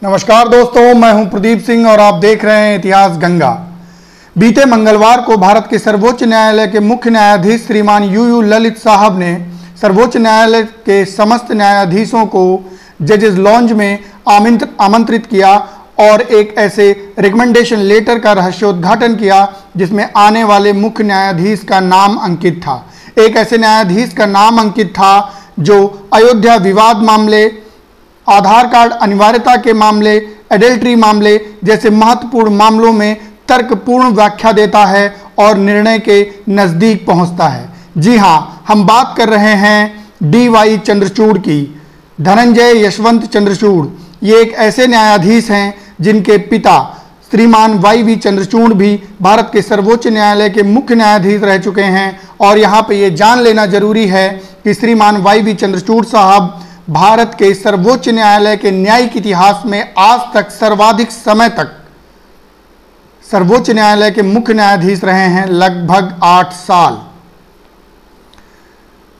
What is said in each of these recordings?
नमस्कार दोस्तों, मैं हूं प्रदीप सिंह और आप देख रहे हैं इतिहास गंगा। बीते मंगलवार को भारत के सर्वोच्च न्यायालय के मुख्य न्यायाधीश श्रीमान यू ललित साहब ने सर्वोच्च न्यायालय के समस्त न्यायाधीशों को जजेस लॉन्ज में आमंत्रित किया और एक ऐसे रिकमेंडेशन लेटर का रहस्योद्घाटन किया जिसमें आने वाले मुख्य न्यायाधीश का नाम अंकित था। एक ऐसे न्यायाधीश का नाम अंकित था जो अयोध्या विवाद मामले, आधार कार्ड अनिवार्यता के मामले, एडल्ट्री मामले जैसे महत्वपूर्ण मामलों में तर्कपूर्ण व्याख्या देता है और निर्णय के नज़दीक पहुंचता है। जी हाँ, हम बात कर रहे हैं DY चंद्रचूड़ की, धनंजय यशवंत चंद्रचूड़। ये एक ऐसे न्यायाधीश हैं जिनके पिता श्रीमान YV चंद्रचूड़ भी भारत के सर्वोच्च न्यायालय के मुख्य न्यायाधीश रह चुके हैं। और यहाँ पे ये जान लेना जरूरी है कि श्रीमान YV चंद्रचूड़ साहब भारत के सर्वोच्च न्यायालय के न्यायिक इतिहास में आज तक सर्वाधिक समय तक सर्वोच्च न्यायालय के मुख्य न्यायाधीश रहे हैं, लगभग 8 साल।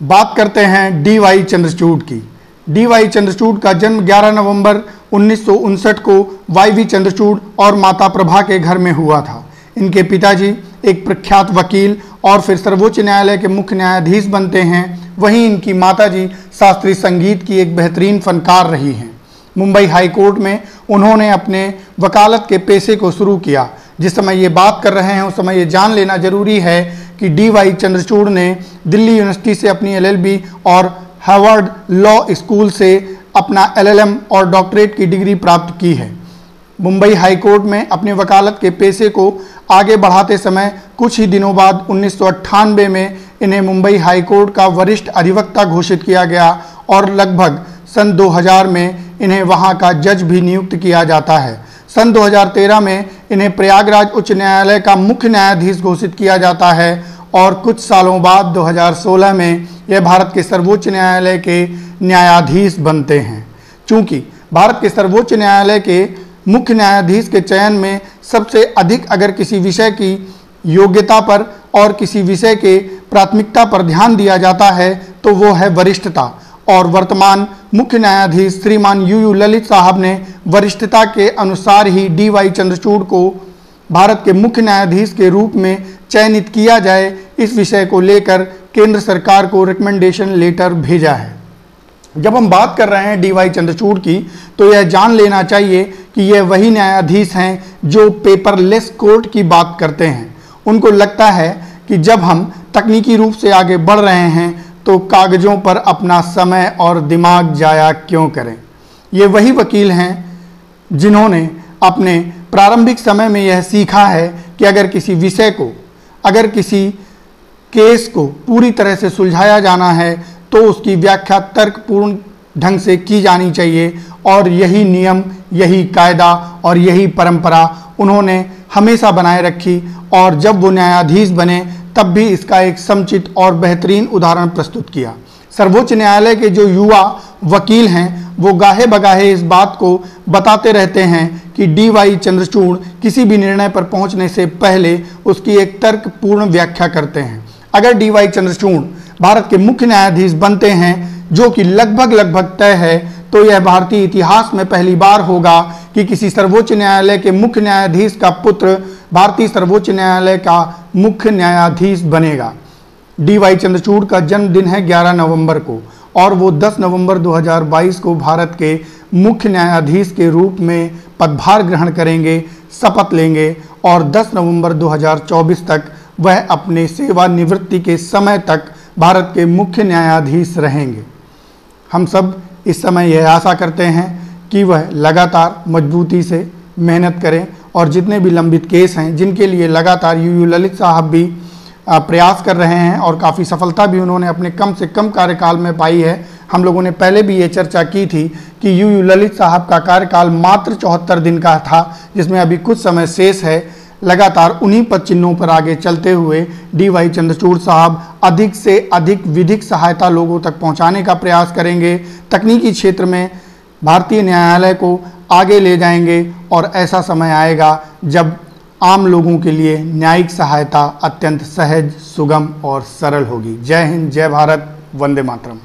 बात करते हैं DY चंद्रचूड़ की। DY चंद्रचूड़ का जन्म 11 नवंबर 1959 को YV चंद्रचूड़ और माता प्रभा के घर में हुआ था। इनके पिताजी एक प्रख्यात वकील और फिर सर्वोच्च न्यायालय के मुख्य न्यायाधीश बनते हैं। वहीं इनकी माताजी शास्त्रीय संगीत की एक बेहतरीन फनकार रही हैं। मुंबई हाई कोर्ट में उन्होंने अपने वकालत के पेशे को शुरू किया। जिस समय ये बात कर रहे हैं उस समय ये जान लेना जरूरी है कि DY चंद्रचूड़ ने दिल्ली यूनिवर्सिटी से अपनी LLB और हार्वर्ड लॉ स्कूल से अपना LLM और डॉक्टरेट की डिग्री प्राप्त की है। मुंबई हाई कोर्ट में अपने वकालत के पेशे को आगे बढ़ाते समय कुछ ही दिनों बाद 1998 में इन्हें मुंबई हाई कोर्ट का वरिष्ठ अधिवक्ता घोषित किया गया और लगभग सन 2000 में इन्हें वहां का जज भी नियुक्त किया जाता है। सन 2013 में इन्हें प्रयागराज उच्च न्यायालय का मुख्य न्यायाधीश घोषित किया जाता है और कुछ सालों बाद 2016 में यह भारत के सर्वोच्च न्यायालय के न्यायाधीश बनते हैं। चूँकि भारत के सर्वोच्च न्यायालय के मुख्य न्यायाधीश के चयन में सबसे अधिक अगर किसी विषय की योग्यता पर और किसी विषय के प्राथमिकता पर ध्यान दिया जाता है तो वो है वरिष्ठता। और वर्तमान मुख्य न्यायाधीश श्रीमान यू ललित साहब ने वरिष्ठता के अनुसार ही DY चंद्रचूड़ को भारत के मुख्य न्यायाधीश के रूप में चयनित किया जाए, इस विषय को लेकर केंद्र सरकार को रिकमेंडेशन लेटर भेजा है। जब हम बात कर रहे हैं DY चंद्रचूड़ की तो यह जान लेना चाहिए कि यह वही न्यायाधीश हैं जो पेपरलेस कोर्ट की बात करते हैं। उनको लगता है कि जब हम तकनीकी रूप से आगे बढ़ रहे हैं तो कागज़ों पर अपना समय और दिमाग जाया क्यों करें। ये वही वकील हैं जिन्होंने अपने प्रारंभिक समय में यह सीखा है कि अगर किसी विषय को, अगर किसी केस को पूरी तरह से सुलझाया जाना है तो उसकी व्याख्या तर्कपूर्ण ढंग से की जानी चाहिए। और यही नियम, यही कायदा और यही परंपरा उन्होंने हमेशा बनाए रखी और जब वो न्यायाधीश बने तब भी इसका एक समुचित और बेहतरीन उदाहरण प्रस्तुत किया। सर्वोच्च न्यायालय के जो युवा वकील हैं वो गाहे बगाहे इस बात को बताते रहते हैं कि DY चंद्रचूड़ किसी भी निर्णय पर पहुंचने से पहले उसकी एक तर्कपूर्ण व्याख्या करते हैं। अगर DY चंद्रचूड़ भारत के मुख्य न्यायाधीश बनते हैं, जो कि लगभग तय है, तो यह भारतीय इतिहास में पहली बार होगा कि किसी सर्वोच्च न्यायालय के मुख्य न्यायाधीश का पुत्र भारतीय सर्वोच्च न्यायालय का मुख्य न्यायाधीश बनेगा। DY चंद्रचूड़ का जन्मदिन है 11 नवंबर को और वो 10 नवंबर 2022 को भारत के मुख्य न्यायाधीश के रूप में पदभार ग्रहण करेंगे, शपथ लेंगे और 10 नवंबर 2024 तक वह अपने सेवानिवृत्ति के समय तक भारत के मुख्य न्यायाधीश रहेंगे। हम सब इस समय यह आशा करते हैं कि वह लगातार मजबूती से मेहनत करें और जितने भी लंबित केस हैं जिनके लिए लगातार यू ललित साहब भी प्रयास कर रहे हैं और काफ़ी सफलता भी उन्होंने अपने कम से कम कार्यकाल में पाई है। हम लोगों ने पहले भी ये चर्चा की थी कि यू ललित साहब का कार्यकाल मात्र 74 दिन का था, जिसमें अभी कुछ समय शेष है। लगातार उन्हीं पद चिन्हों पर आगे चलते हुए DY चंद्रचूड़ साहब अधिक से अधिक विधिक सहायता लोगों तक पहुंचाने का प्रयास करेंगे, तकनीकी क्षेत्र में भारतीय न्यायालय को आगे ले जाएंगे और ऐसा समय आएगा जब आम लोगों के लिए न्यायिक सहायता अत्यंत सहज, सुगम और सरल होगी। जय हिंद, जय भारत, वंदे मातरम।